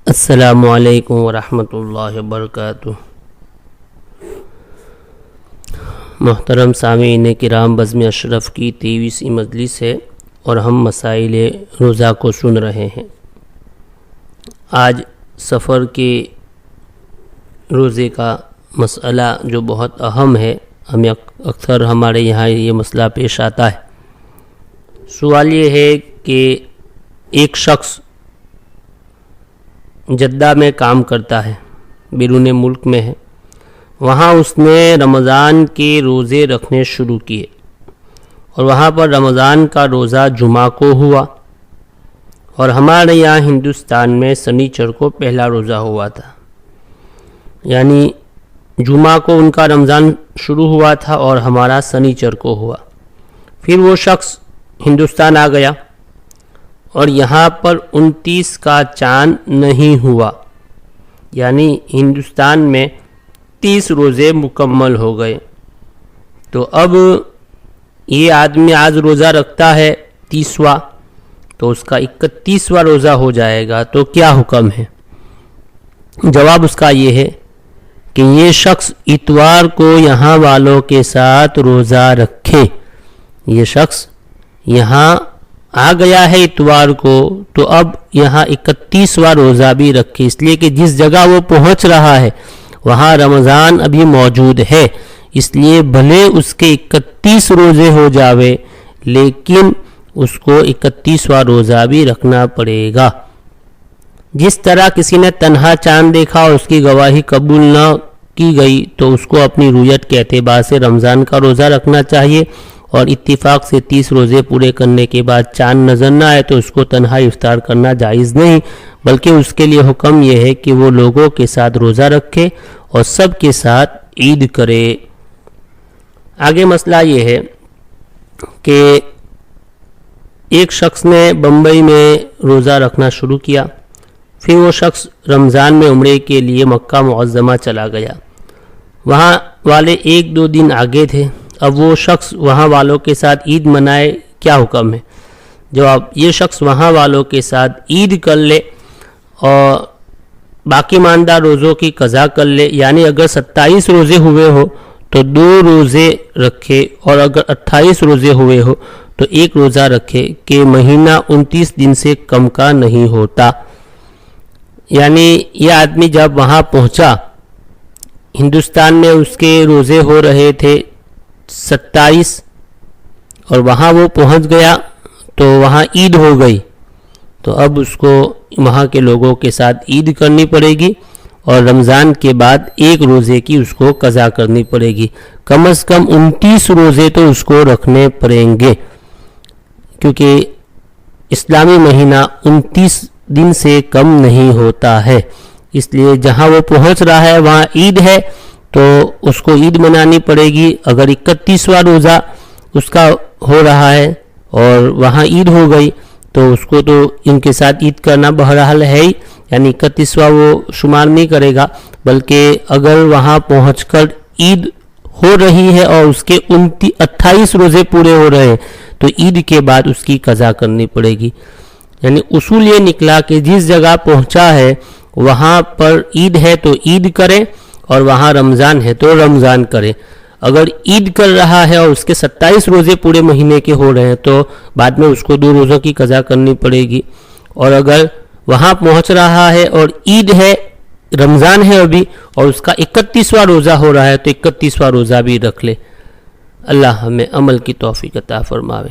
السلام علیکم ورحمۃ اللہ وبرکاتہ۔ محترم سامعین کرام، بزم اشرف کی 23ویں مجلس ہے اور ہم مسائل روزہ کو سن رہے ہیں۔ آج سفر کے روزے کا مسئلہ جو بہت اہم ہے، ہمیں اکثر ہمارے یہاں یہ مسئلہ پیش آتا ہے۔ سوال یہ ہے کہ ایک شخص جدہ میں کام کرتا ہے، بیرون ملک میں ہے، وہاں اس نے رمضان کے روزے رکھنے شروع کیے اور وہاں پر رمضان کا روزہ جمعہ کو ہوا، اور ہمارے یہاں ہندوستان میں سنیچر کو پہلا روزہ ہوا تھا، یعنی جمعہ کو ان کا رمضان شروع ہوا تھا اور ہمارا سنیچر کو ہوا۔ پھر وہ شخص ہندوستان آ گیا اور یہاں پر 29 کا چاند نہیں ہوا، یعنی ہندوستان میں 30 روزے مکمل ہو گئے۔ تو اب یہ آدمی آج روزہ رکھتا ہے 30واں، تو اس کا 31واں روزہ ہو جائے گا، تو کیا حکم ہے؟ جواب اس کا یہ ہے کہ یہ شخص اتوار کو یہاں والوں کے ساتھ روزہ رکھے۔ یہ شخص یہاں آ گیا ہے اتوار کو، تو اب یہاں 31واں روزہ بھی رکھے، اس لیے کہ جس جگہ وہ پہنچ رہا ہے وہاں رمضان ابھی موجود ہے، اس لیے بھلے اس کے 31 روزے ہو جاوے لیکن اس کو 31واں روزہ بھی رکھنا پڑے گا۔ جس طرح کسی نے تنہا چاند دیکھا اور اس کی گواہی قبول نہ کی گئی تو اس کو اپنی رویت کے اعتبار سے رمضان کا روزہ رکھنا چاہیے، اور اتفاق سے 30 روزے پورے کرنے کے بعد چاند نظر نہ آئے تو اس کو تنہا افطار کرنا جائز نہیں، بلکہ اس کے لیے حکم یہ ہے کہ وہ لوگوں کے ساتھ روزہ رکھے اور سب کے ساتھ عید کرے۔ آگے مسئلہ یہ ہے کہ ایک شخص نے بمبئی میں روزہ رکھنا شروع کیا، پھر وہ شخص رمضان میں عمرے کے لیے مکہ معظمہ چلا گیا، وہاں والے 1-2 دن آگے تھے، اب وہ شخص وہاں والوں کے ساتھ عید منائے، کیا حکم ہے؟ جواب، یہ شخص وہاں والوں کے ساتھ عید کر لے اور باقی ماندہ روزوں کی قضا کر لے، یعنی اگر 27 روزے ہوئے ہو تو 2 روزے رکھے، اور اگر 28 روزے ہوئے ہو تو 1 روزہ رکھے، کہ مہینہ 29 دن سے کم کا نہیں ہوتا۔ یعنی یہ آدمی جب وہاں پہنچا، ہندوستان میں اس کے روزے ہو رہے تھے 27، اور وہاں وہ پہنچ گیا تو وہاں عید ہو گئی، تو اب اس کو وہاں کے لوگوں کے ساتھ عید کرنی پڑے گی، اور رمضان کے بعد 1 روزے کی اس کو قضا کرنی پڑے گی۔ کم از کم 29 روزے تو اس کو رکھنے پڑیں گے، کیونکہ اسلامی مہینہ 29 دن سے کم نہیں ہوتا ہے، اس لیے جہاں وہ پہنچ رہا ہے وہاں عید ہے تو اس کو عید منانی پڑے گی۔ اگر 31واں روزہ اس کا ہو رہا ہے اور وہاں عید ہو گئی تو اس کو تو ان کے ساتھ عید کرنا بہرحال ہے ہی، یعنی 31واں وہ شمار نہیں کرے گا، بلکہ اگر وہاں پہنچ کر عید ہو رہی ہے اور اس کے 28 روزے پورے ہو رہے ہیں تو عید کے بعد اس کی قضا کرنی پڑے گی۔ یعنی اصول یہ نکلا کہ جس جگہ پہنچا ہے وہاں پر عید ہے تو عید کرے، اور وہاں رمضان ہے تو رمضان کرے۔ اگر عید کر رہا ہے اور اس کے 27 روزے پورے مہینے کے ہو رہے ہیں تو بعد میں اس کو 2 روزوں کی قضا کرنی پڑے گی، اور اگر وہاں پہنچ رہا ہے اور عید ہے، رمضان ہے ابھی، اور اس کا 31واں روزہ ہو رہا ہے تو 31واں روزہ بھی رکھ لے۔ اللہ ہمیں عمل کی توفیق عطا فرماوے۔